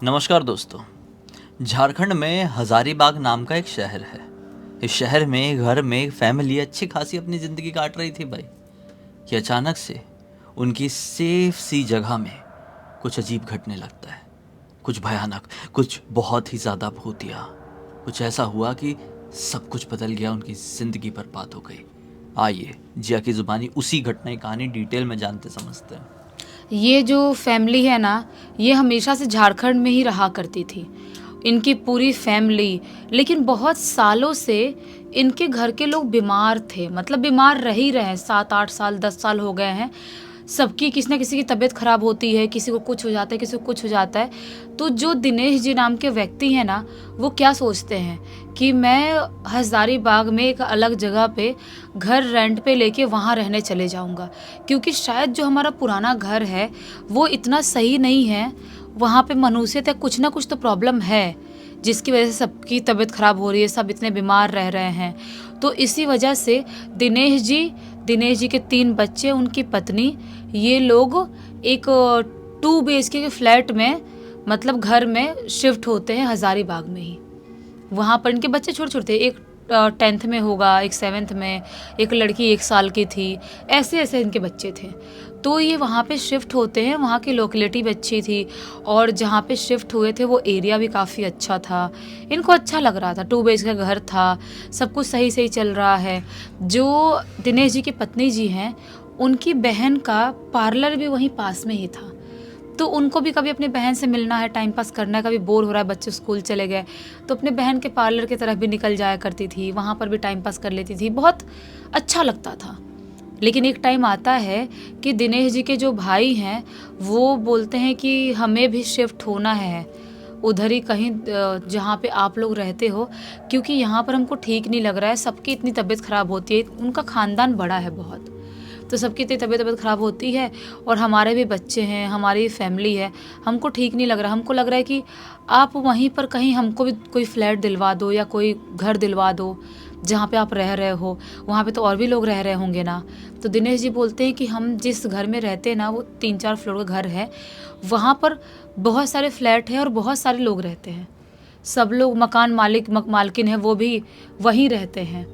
नमस्कार दोस्तों। झारखंड में हजारीबाग नाम का एक शहर है। इस शहर में घर में एक फैमिली अच्छी खासी अपनी ज़िंदगी काट रही थी भाई, कि अचानक से उनकी सेफ सी जगह में कुछ अजीब घटने लगता है। कुछ भयानक, कुछ बहुत ही ज़्यादा भूतिया। कुछ ऐसा हुआ कि सब कुछ बदल गया, उनकी ज़िंदगी बर्बाद हो गई। आइए जिया की ज़ुबानी उसी घटना की कहानी डिटेल में जानते समझते हैं। ये जो फैमिली है ना, ये हमेशा से झारखंड में ही रहा करती थी। इनकी पूरी फैमिली, लेकिन बहुत सालों से इनके घर के लोग बीमार थे, मतलब बीमार रह ही रहे हैं। 7-8 साल 10 साल हो गए हैं। सबकी किसी न किसी की तबीयत खराब होती है, किसी को कुछ हो जाता है, किसी को कुछ हो जाता है। तो जो दिनेश जी नाम के व्यक्ति हैं ना, वो क्या सोचते हैं कि मैं हजारीबाग में एक अलग जगह पे घर रेंट पे लेके वहाँ रहने चले जाऊँगा, क्योंकि शायद जो हमारा पुराना घर है वो इतना सही नहीं है। वहाँ पे मनुष्य तक कुछ ना कुछ तो प्रॉब्लम है, जिसकी वजह से सबकी तबीयत खराब हो रही है, सब इतने बीमार रह रहे हैं। तो इसी वजह से दिनेश जी के 3 बच्चे, उनकी पत्नी, ये लोग एक 2 BHK के फ्लैट में, मतलब घर में शिफ्ट होते हैं हजारीबाग में ही। वहाँ पर इनके बच्चे छोटे छोटे थे। एक 10th में होगा, एक 7th में, एक लड़की 1 साल की थी। ऐसे ऐसे इनके बच्चे थे। तो ये वहाँ पे शिफ्ट होते हैं। वहाँ की लोकेलिटी भी अच्छी थी, और जहाँ पे शिफ्ट हुए थे वो एरिया भी काफ़ी अच्छा था। इनको अच्छा लग रहा था, 2 BHK का घर था, सब कुछ सही सही चल रहा है। जो दिनेश जी की पत्नी जी हैं, उनकी बहन का पार्लर भी वहीं पास में ही था। तो उनको भी कभी अपनी बहन से मिलना है, टाइम पास करना है, कभी बोर हो रहा है, बच्चे स्कूल चले गए, तो अपने बहन के पार्लर की तरफ भी निकल जाया करती थी, वहाँ पर भी टाइम पास कर लेती थी। बहुत अच्छा लगता था। लेकिन एक टाइम आता है कि दिनेश जी के जो भाई हैं, वो बोलते हैं कि हमें भी शिफ्ट होना है उधर ही कहीं, जहाँ पे आप लोग रहते हो, क्योंकि यहाँ पर हमको ठीक नहीं लग रहा है। सबकी इतनी तबीयत ख़राब होती है, उनका ख़ानदान बड़ा है बहुत, तो सबकी इतनी तबीयत ख़राब होती है, और हमारे भी बच्चे हैं, हमारी फैमिली है, हमको ठीक नहीं लग रहा। हमको लग रहा है कि आप वहीं पर कहीं हमको भी कोई फ्लैट दिलवा दो, या कोई घर दिलवा दो जहाँ पे आप रह रहे हो। वहाँ पे तो और भी लोग रह रहे होंगे ना। तो दिनेश जी बोलते हैं कि हम जिस घर में रहते हैं ना, वो 3-4 फ्लोर का घर है। वहाँ पर बहुत सारे फ्लैट हैं और बहुत सारे लोग रहते हैं। सब लोग, मकान मालिक मालकिन है, वो भी वहीं रहते हैं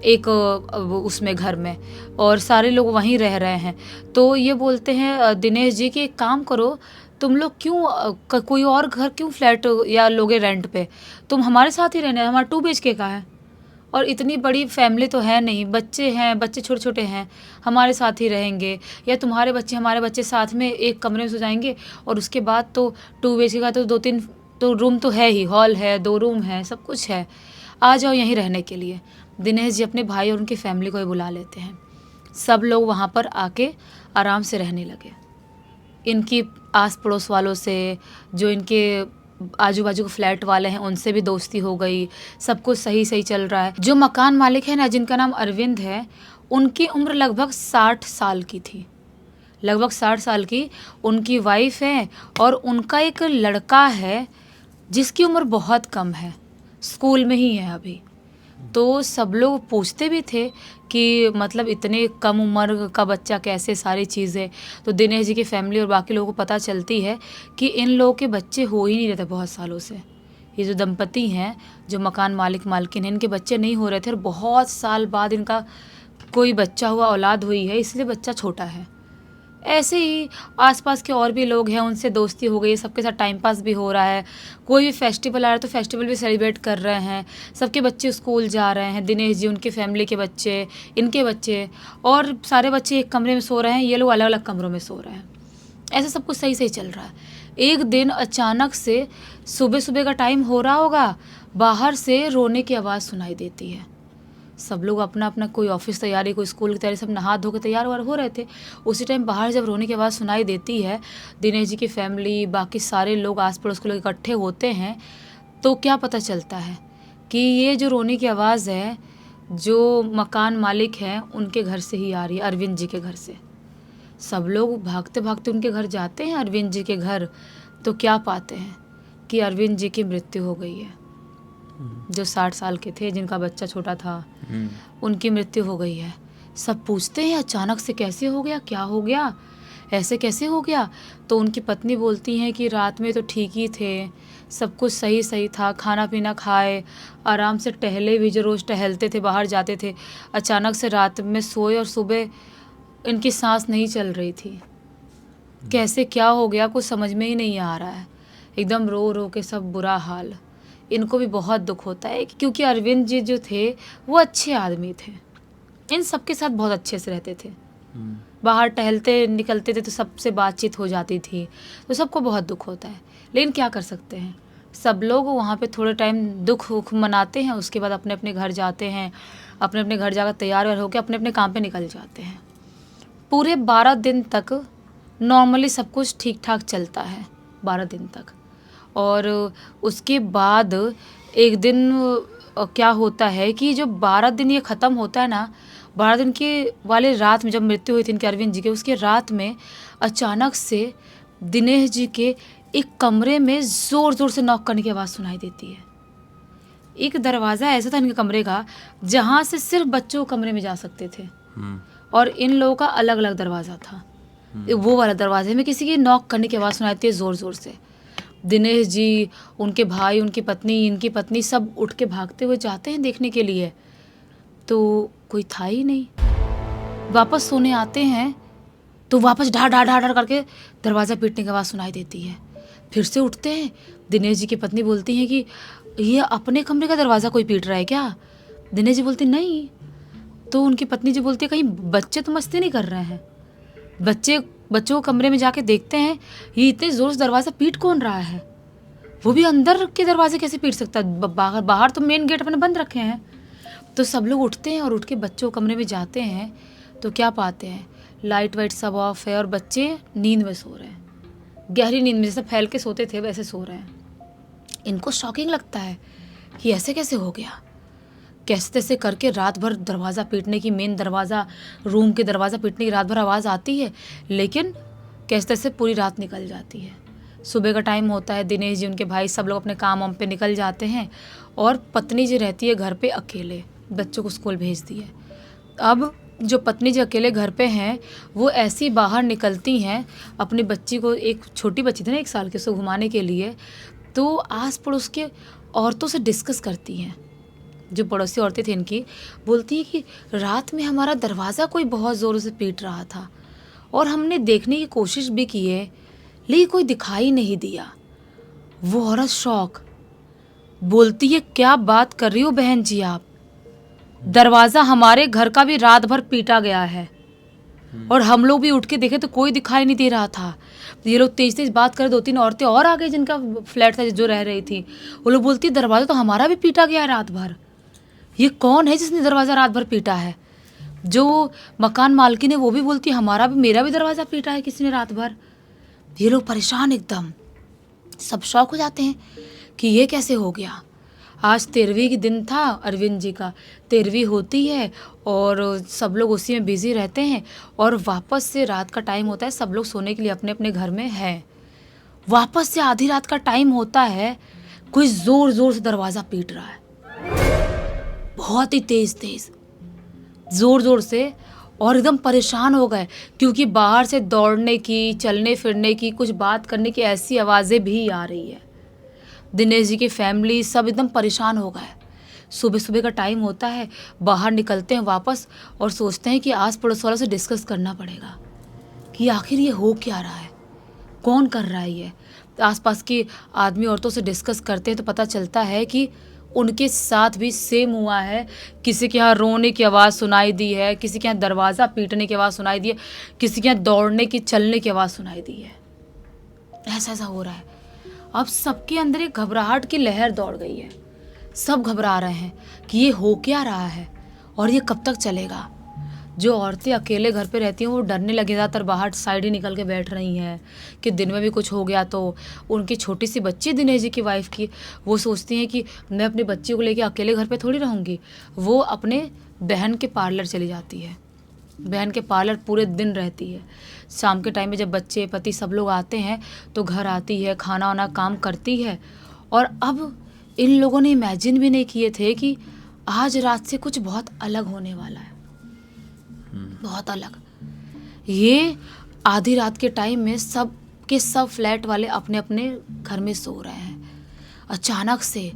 एक उसमें घर में, और सारे लोग वहीं रह रहे हैं। तो ये बोलते हैं दिनेश जी कि एक काम करो, तुम लोग क्यों कोई और घर क्यों फ्लैट या लोगे रेंट पे, तुम हमारे साथ ही रहना है। हमारा 2 BHK का है, और इतनी बड़ी फैमिली तो है नहीं, बच्चे हैं, बच्चे छोटे छोटे हैं, हमारे साथ ही रहेंगे, या तुम्हारे बच्चे हमारे बच्चे साथ में एक कमरे में सो जाएंगे। और उसके बाद तो 2 BHK का तो 2-3 तो रूम तो है ही, हॉल है, 2 रूम है, सब कुछ है, आ जाओ यहीं रहने के लिए। दिनेश जी अपने भाई और उनकी फैमिली को ही बुला लेते हैं। सब लोग वहाँ पर आके आराम से रहने लगे। इनकी आस पड़ोस वालों से, जो इनके आजू बाजू के फ्लैट वाले हैं, उनसे भी दोस्ती हो गई। सब कुछ सही सही चल रहा है। जो मकान मालिक है ना, जिनका नाम अरविंद है, उनकी उम्र लगभग 60 साल की थी, लगभग 60 साल की। उनकी वाइफ है, और उनका एक लड़का है जिसकी उम्र बहुत कम है, स्कूल में ही है अभी। तो सब लोग पूछते भी थे कि मतलब इतने कम उम्र का बच्चा कैसे, सारी चीज़ें। तो दिनेश जी की फैमिली और बाकी लोगों को पता चलती है कि इन लोगों के बच्चे हो ही नहीं रहे थे बहुत सालों से। ये जो दंपति हैं, जो मकान मालिक मालकिन हैं, इनके बच्चे नहीं हो रहे थे, और बहुत साल बाद इनका कोई बच्चा हुआ, औलाद हुई है, इसलिए बच्चा छोटा है। ऐसे ही आसपास के और भी लोग हैं, उनसे दोस्ती हो गई, सबके साथ टाइम पास भी हो रहा है। कोई भी फेस्टिवल आ रहा है तो फेस्टिवल भी सेलिब्रेट कर रहे हैं। सबके बच्चे स्कूल जा रहे हैं, दिनेश जी, उनकी फैमिली के बच्चे, इनके बच्चे, और सारे बच्चे एक कमरे में सो रहे हैं, ये लोग अलग अलग कमरों में सो रहे हैं। ऐसा सब कुछ सही सही चल रहा है। एक दिन अचानक से सुबह सुबह का टाइम हो रहा होगा, बाहर से रोने की आवाज़ सुनाई देती है। सब लोग अपना अपना, कोई ऑफिस तैयारी, कोई स्कूल की तैयारी, सब नहा धो के तैयार वार हो रहे थे। उसी टाइम बाहर जब रोने की आवाज़ सुनाई देती है, दिनेश जी की फैमिली, बाकी सारे लोग आस पड़ोस के लोग इकट्ठे होते हैं। तो क्या पता चलता है कि ये जो रोने की आवाज़ है, जो मकान मालिक हैं उनके घर से ही आ रही है, अरविंद जी के घर से। सब लोग भागते भागते उनके घर जाते हैं, अरविंद जी के घर। तो क्या पाते हैं कि अरविंद जी की मृत्यु हो गई है। जो 60 साल के थे, जिनका बच्चा छोटा था, उनकी मृत्यु हो गई है। सब पूछते हैं अचानक से कैसे हो गया, क्या हो गया। ऐसे कैसे हो गया? तो उनकी पत्नी बोलती हैं कि रात में तो ठीक ही थे, सब कुछ सही सही था, खाना पीना खाए, आराम से टहले भी, जो रोज़ टहलते थे, बाहर जाते थे। अचानक से रात में सोए और सुबह इनकी सांस नहीं चल रही थी। कैसे क्या हो गया कुछ समझ में ही नहीं आ रहा है। एकदम रो रो के सब बुरा हाल। इनको भी बहुत दुख होता है क्योंकि अरविंद जी जो थे वो अच्छे आदमी थे, इन सबके साथ बहुत अच्छे से रहते थे। बाहर टहलते निकलते थे तो सबसे बातचीत हो जाती थी, तो सबको बहुत दुख होता है। लेकिन क्या कर सकते हैं, सब लोग वहाँ पे थोड़े टाइम दुख उख मनाते हैं, उसके बाद अपने अपने घर जाते हैं, अपने अपने घर जाकर तैयार होकर अपने अपने काम पे निकल जाते हैं। पूरे 12 दिन तक नॉर्मली सब कुछ ठीक ठाक चलता है, 12 दिन तक। और उसके बाद एक दिन क्या होता है कि जो 12 दिन ये ख़त्म होता है ना, 12 दिन के वाले रात में जब मृत्यु हुई थी इनके अरविंद जी के, उसके रात में अचानक से दिनेश जी के एक कमरे में ज़ोर ज़ोर से नॉक करने की आवाज़ सुनाई देती है। एक दरवाज़ा ऐसा था इनके कमरे का जहाँ से सिर्फ बच्चों कमरे में जा सकते थे, और इन लोगों का अलग अलग दरवाज़ा था। वो वाला दरवाजे में किसी की नॉक करने की आवाज़ सुनाई देती है ज़ोर ज़ोर से। दिनेश जी, उनके भाई, उनकी पत्नी, इनकी पत्नी सब उठ के भागते हुए जाते हैं देखने के लिए, तो कोई था ही नहीं। वापस सोने आते हैं तो वापस ढार ढार ढार ढार करके दरवाज़ा पीटने की आवाज़ सुनाई देती है। फिर से उठते हैं, दिनेश जी की पत्नी बोलती हैं कि ये अपने कमरे का दरवाज़ा कोई पीट रहा है क्या? दिनेश जी बोलते नहीं। तो उनकी पत्नी जी बोलती है कहीं बच्चे तो मस्ती नहीं कर रहे हैं। बच्चों को कमरे में जाके देखते हैं, ये इतने ज़ोर से दरवाज़ा पीट कौन रहा है? वो भी अंदर के दरवाजे कैसे पीट सकता है? बाहर तो मेन गेट अपने बंद रखे हैं। तो सब लोग उठते हैं और उठ के बच्चों कमरे में जाते हैं तो क्या पाते हैं, लाइट वाइट सब ऑफ है और बच्चे नींद में सो रहे हैं, गहरी नींद में, जैसे फैल के सोते थे वैसे सो रहे हैं। इनको शॉकिंग लगता है कि ऐसे कैसे हो गया। कैसे तैसे करके रात भर दरवाज़ा पीटने की, मेन दरवाज़ा, रूम के दरवाज़ा पीटने की रात भर आवाज़ आती है, लेकिन कैसे तैसे पूरी रात निकल जाती है। सुबह का टाइम होता है, दिनेश जी, उनके भाई सब लोग अपने काम वाम पे निकल जाते हैं और पत्नी जी रहती है घर पे अकेले, बच्चों को स्कूल भेज दिए। अब जो पत्नी जी अकेले घर पे हैं वो ऐसी बाहर निकलती हैं अपनी बच्ची को, एक छोटी बच्ची थी ना 1 साल की, उसको घुमाने के लिए, तो आस पड़ोस के औरतों से डिस्कस करती हैं। जो पड़ोसी औरतें थी इनकी, बोलती है कि रात में हमारा दरवाज़ा कोई बहुत ज़ोरों से पीट रहा था और हमने देखने की कोशिश भी की है, लेकिन कोई दिखाई नहीं दिया। वो औरत शौक बोलती है क्या बात कर रही हो बहन जी आप, दरवाज़ा हमारे घर का भी रात भर पीटा गया है और हम लोग भी उठ के देखे तो कोई दिखाई नहीं दे रहा था। ये लोग तेज तेज बात कर, 2-3 औरतें और आ गई जिनका फ्लैट था, जो रह रही थी, वो लोग बोलती दरवाज़ा तो हमारा भी पीटा गया है रात भर। ये कौन है जिसने दरवाज़ा रात भर पीटा है? जो मकान मालकिन है वो भी बोलती हमारा भी, मेरा भी दरवाज़ा पीटा है किसी ने रात भर। ये लोग परेशान, एकदम सब शौक हो जाते हैं कि ये कैसे हो गया। आज 13वीं की दिन था अरविंद जी का, 13वीं होती है और सब लोग उसी में बिज़ी रहते हैं और वापस से रात का टाइम होता है, सब लोग सोने के लिए अपने अपने घर में हैं। वापस से आधी रात का टाइम होता है, कोई ज़ोर ज़ोर से दरवाज़ा पीट रहा है, बहुत ही तेज़ तेज़, ज़ोर ज़ोर से, और एकदम परेशान हो गए क्योंकि बाहर से दौड़ने की, चलने फिरने की, कुछ बात करने की ऐसी आवाज़ें भी आ रही है। दिनेश जी की फैमिली सब एकदम परेशान हो गए। सुबह सुबह का टाइम होता है, बाहर निकलते हैं वापस और सोचते हैं कि आस पड़ोस वालों से डिस्कस करना पड़ेगा कि आखिर ये हो क्या रहा है, कौन कर रहा है ये। आसपास के आदमी औरतों से डिस्कस करते हैं तो पता चलता है कि उनके साथ भी सेम हुआ है। किसी के यहाँ रोने की आवाज़ सुनाई दी है, किसी के यहाँ दरवाज़ा पीटने की आवाज़ सुनाई दी है, किसी के यहाँ दौड़ने की, चलने की आवाज़ सुनाई दी है। ऐसा ऐसा हो रहा है। अब सबके अंदर एक घबराहट की लहर दौड़ गई है, सब घबरा रहे हैं कि ये हो क्या रहा है और ये कब तक चलेगा। जो औरतें अकेले घर पे रहती हैं वो डरने लगे, ज़्यादातर बाहर साइड ही निकल के बैठ रही हैं कि दिन में भी कुछ हो गया तो। उनकी छोटी सी बच्ची दिनेश जी की वाइफ की, वो सोचती हैं कि मैं अपनी बच्ची को लेके अकेले घर पे थोड़ी रहूँगी। वो अपने बहन के पार्लर चली जाती है, बहन के पार्लर पूरे दिन रहती है। शाम के टाइम में जब बच्चे, पति सब लोग आते हैं तो घर आती है, खाना वाना काम करती है। और अब इन लोगों ने इमेजिन भी नहीं किए थे कि आज रात से कुछ बहुत अलग होने वाला है, बहुत अलग। ये आधी रात के टाइम में सब के सब फ्लैट वाले अपने अपने घर में सो रहे हैं। अचानक से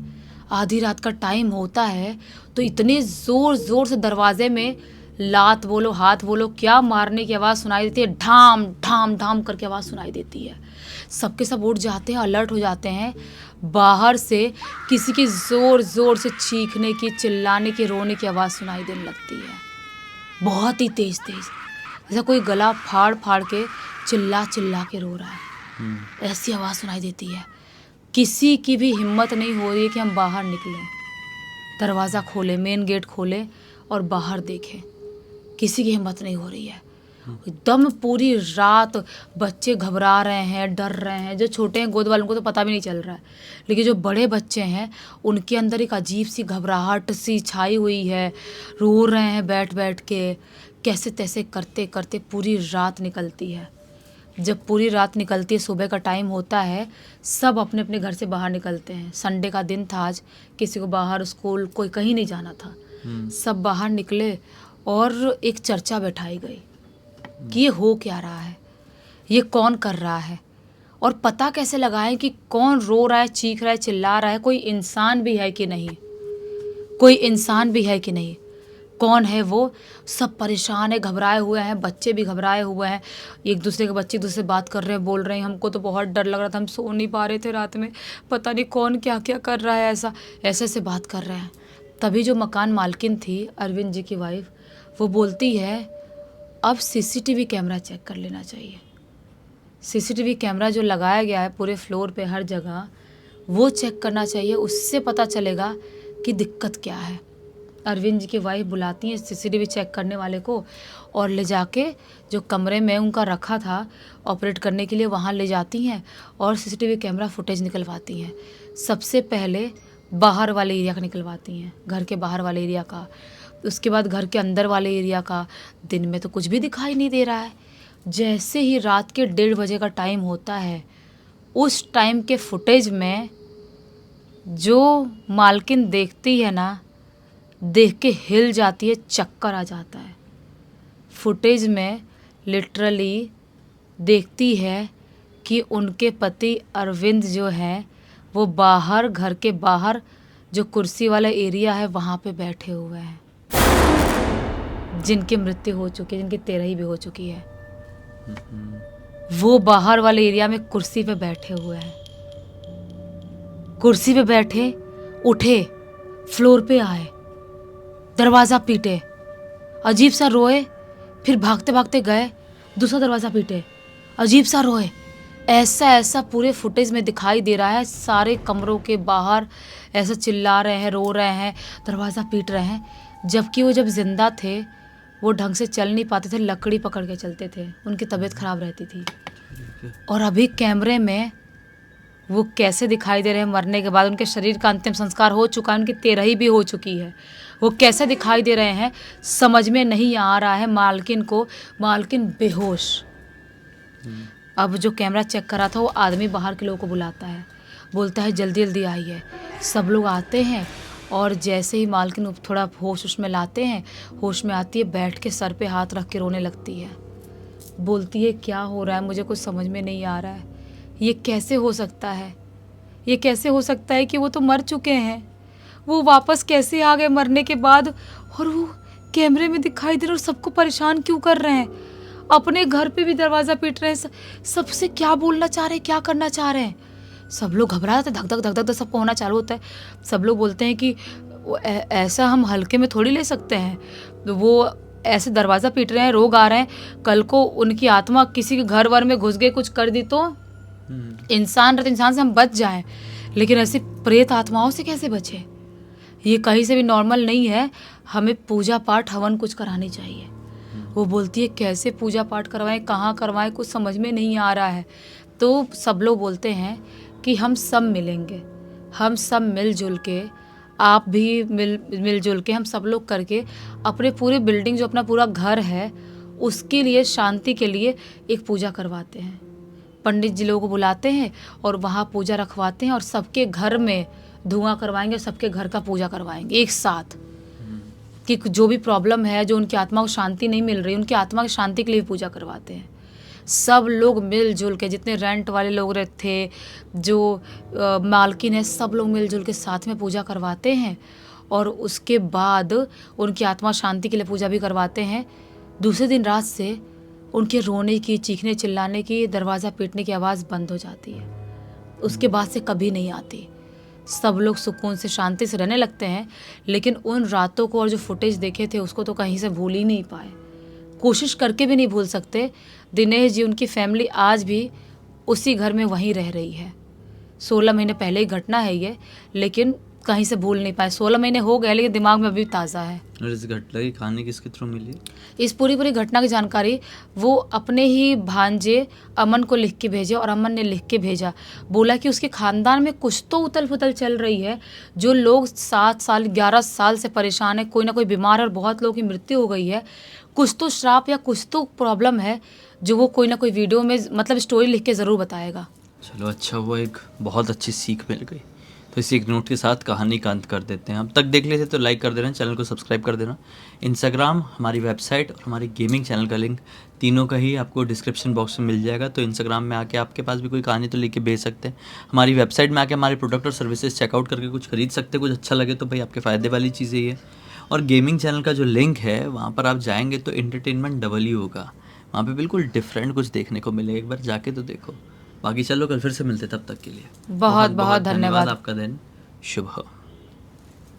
आधी रात का टाइम होता है तो इतने ज़ोर ज़ोर से दरवाजे में लात बोलो हाथ बोलो क्या मारने की आवाज़ सुनाई देती है। ढाम ढाम ढाम करके आवाज़ सुनाई देती है। सबके सब उठ जाते हैं, अलर्ट हो जाते हैं। बाहर से किसी की ज़ोर ज़ोर से चीखने की, चिल्लाने की, रोने की आवाज़ सुनाई देने लगती है, बहुत ही तेज़ तेज़, जैसा कोई गला फाड़ फाड़ के चिल्ला चिल्ला के रो रहा है। ऐसी आवाज़ सुनाई देती है। किसी की भी हिम्मत नहीं हो रही है कि हम बाहर निकलें, दरवाज़ा खोलें, मेन गेट खोलें और बाहर देखें। किसी की हिम्मत नहीं हो रही है। एकदम पूरी रात बच्चे घबरा रहे हैं, डर रहे हैं। जो छोटे हैं गोद वालों को तो पता भी नहीं चल रहा है, लेकिन जो बड़े बच्चे हैं उनके अंदर एक अजीब सी घबराहट सी छाई हुई है। रो रहे हैं बैठ बैठ के। कैसे तैसे करते करते पूरी रात निकलती है। जब पूरी रात निकलती है, सुबह का टाइम होता है, सब अपने अपने घर से बाहर निकलते हैं। संडे का दिन था आज, किसी को बाहर स्कूल कोई कहीं नहीं जाना था। सब बाहर निकले और एक चर्चा बैठाई गई कि ये हो क्या रहा है, ये कौन कर रहा है, और पता कैसे लगाएं कि कौन रो रहा है, चीख रहा है, चिल्ला रहा है। कोई इंसान भी है कि नहीं, कोई इंसान भी है कि नहीं, कौन है वो। सब परेशान है, घबराए हुए हैं। बच्चे भी घबराए हुए हैं। एक दूसरे के बच्चे एक दूसरे से बात कर रहे हैं, बोल रहे हैं हमको तो बहुत डर लग रहा था, हम सो नहीं पा रहे थे रात में, पता नहीं कौन क्या क्या कर रहा है। ऐसा ऐसे से बात कर रहे हैं। तभी जो मकान मालकिन थी, अरविंद जी की वाइफ, वो बोलती है अब सीसीटीवी कैमरा चेक कर लेना चाहिए। सीसीटीवी कैमरा जो लगाया गया है पूरे फ्लोर पे हर जगह, वो चेक करना चाहिए। उससे पता चलेगा कि दिक्कत क्या है। अरविंद जी की वाइफ बुलाती हैं सीसीटीवी चेक करने वाले को और ले जाके जो कमरे में उनका रखा था ऑपरेट करने के लिए, वहाँ ले जाती हैं और सीसीटीवी कैमरा फुटेज निकलवाती हैं। सबसे पहले बाहर वाले एरिया का निकलवाती हैं, घर के बाहर वाले एरिया का। उसके बाद घर के अंदर वाले एरिया का। दिन में तो कुछ भी दिखाई नहीं दे रहा है। जैसे ही रात के 1:30 बजे का टाइम होता है, उस टाइम के फुटेज में जो मालकिन देखती है ना, देख के हिल जाती है, चक्कर आ जाता है। फुटेज में लिटरली देखती है कि उनके पति अरविंद जो हैं वो बाहर, घर के बाहर जो कुर्सी वाला एरिया है वहाँ पे बैठे हुए हैं, जिनकी मृत्यु हो चुकी है, जिनकी तेरही भी हो चुकी है। वो बाहर वाले एरिया में कुर्सी पे बैठे हुए हैं। कुर्सी पे बैठे, उठे, फ्लोर पे आए, दरवाज़ा पीटे, अजीब सा रोए, फिर भागते भागते गए, दूसरा दरवाज़ा पीटे, अजीब सा रोए। ऐसा ऐसा पूरे फुटेज में दिखाई दे रहा है। सारे कमरों के बाहर ऐसा चिल्ला रहे हैं, रो रहे हैं, दरवाज़ा पीट रहे हैं। जबकि वो जब जिंदा थे वो ढंग से चल नहीं पाते थे, लकड़ी पकड़ के चलते थे, उनकी तबीयत खराब रहती थी। और अभी कैमरे में वो कैसे दिखाई दे रहे हैं मरने के बाद। उनके शरीर का अंतिम संस्कार हो चुका है, उनकी तेरही भी हो चुकी है। वो कैसे दिखाई दे रहे हैं समझ में नहीं आ रहा है मालकिन को। मालकिन बेहोश। अब जो कैमरा चेक करा था वो आदमी बाहर के लोगों को बुलाता है, बोलता है जल्दी जल्दी आइए। सब लोग आते हैं और जैसे ही मालकिन थोड़ा होश में लाते हैं, होश में आती है, बैठ के सर पे हाथ रख के रोने लगती है। बोलती है क्या हो रहा है, मुझे कुछ समझ में नहीं आ रहा है। ये कैसे हो सकता है, ये कैसे हो सकता है कि वो तो मर चुके हैं, वो वापस कैसे आ गए मरने के बाद, और वो कैमरे में दिखाई दे रहे और सबको परेशान क्यों कर रहे हैं। अपने घर पे भी दरवाज़ा पीट रहे हैं, सबसे क्या बोलना चाह रहे हैं, क्या करना चाह रहे हैं। सब लोग घबरा जाते, धक धक धक धक सबको होना चालू होता है। सब लोग बोलते हैं कि ऐसा हम हल्के में थोड़ी ले सकते हैं, तो वो ऐसे दरवाज़ा पीट रहे हैं, रोग आ रहे हैं, कल को उनकी आत्मा किसी के घर वर में घुस गए, कुछ कर दी तो इंसान रहते, इंसान से हम बच जाएं, लेकिन ऐसी प्रेत आत्माओं से कैसे बचे। ये कहीं से भी नॉर्मल नहीं है। हमें पूजा पाठ हवन कुछ करानी चाहिए। वो बोलती है कैसे पूजा पाठ करवाएं, कहाँ करवाएं, कुछ समझ में नहीं आ रहा है। तो सब लोग बोलते हैं कि हम सब मिलेंगे, हम सब मिलजुल के, आप भी मिलजुल के, हम सब लोग करके अपने पूरे बिल्डिंग जो अपना पूरा घर है उसके लिए, शांति के लिए एक पूजा करवाते हैं। पंडित जी लोगों को बुलाते हैं और वहाँ पूजा रखवाते हैं और सबके घर में धुआं करवाएंगे, सबके घर का पूजा करवाएंगे एक साथ, कि जो भी प्रॉब्लम है, जो उनकी आत्मा को शांति नहीं मिल रही, उनकी आत्मा की शांति के लिए पूजा करवाते हैं। सब लोग मिलजुल के, जितने रेंट वाले लोग रहते थे, जो मालकिन है, सब लोग मिलजुल के साथ में पूजा करवाते हैं और उसके बाद उनकी आत्मा शांति के लिए पूजा भी करवाते हैं। दूसरे दिन रात से उनके रोने की, चीखने चिल्लाने की, दरवाज़ा पीटने की आवाज़ बंद हो जाती है। उसके बाद से कभी नहीं आती। सब लोग सुकून से, शांति से रहने लगते हैं। लेकिन उन रातों को और जो फुटेज देखे थे उसको तो कहीं से भूल ही नहीं पाए, कोशिश करके भी नहीं भूल सकते। दिनेश जी, उनकी फैमिली आज भी उसी घर में वहीं रह रही है। 16 महीने पहले ही घटना है ये, लेकिन कहीं से भूल नहीं पाए। 16 महीने हो गए लेकिन दिमाग में अभी ताज़ा है। और इस घटना की कहानी किसके थ्रू मिली? इस पूरी घटना की जानकारी वो अपने ही भांजे अमन को लिख के भेजे और अमन ने लिख के भेजा। बोला कि उसके खानदान में कुछ तो उथल पुथल चल रही है। जो लोग 7 साल 11 साल से परेशान है, कोई ना कोई बीमार है और बहुत लोगों की मृत्यु हो गई है। कुछ तो श्राप या कुछ तो प्रॉब्लम है जो वो कोई ना कोई वीडियो में, मतलब स्टोरी लिख के ज़रूर बताएगा। चलो अच्छा हुआ, एक बहुत अच्छी सीख मिल गई। तो इसी एक नोट के साथ कहानी का अंत कर देते हैं। अब तक देख लेते तो लाइक कर देना, चैनल को सब्सक्राइब कर देना। इंस्टाग्राम, हमारी वेबसाइट और हमारी गेमिंग चैनल का लिंक तीनों का ही आपको डिस्क्रिप्शन बॉक्स में मिल जाएगा। तो इंस्टाग्राम में आके आपके पास भी कोई कहानी तो लेके भेज सकते हैं। हमारी वेबसाइट में आके हमारे प्रोडक्ट और सर्विसेज चेकआउट करके कुछ खरीद सकते हैं। कुछ अच्छा लगे तो भाई आपके फ़ायदे वाली चीज़ें ये। और गेमिंग चैनल का जो लिंक है वहाँ पर आप जाएंगे तो एंटरटेनमेंट डबल ही होगा। वहाँ पे बिल्कुल डिफरेंट कुछ देखने को मिलेगा, एक बार जाके तो देखो। बाकी चलो कल फिर से मिलते, तब तक के लिए बहुत बहुत धन्यवाद। आपका दिन शुभ हो।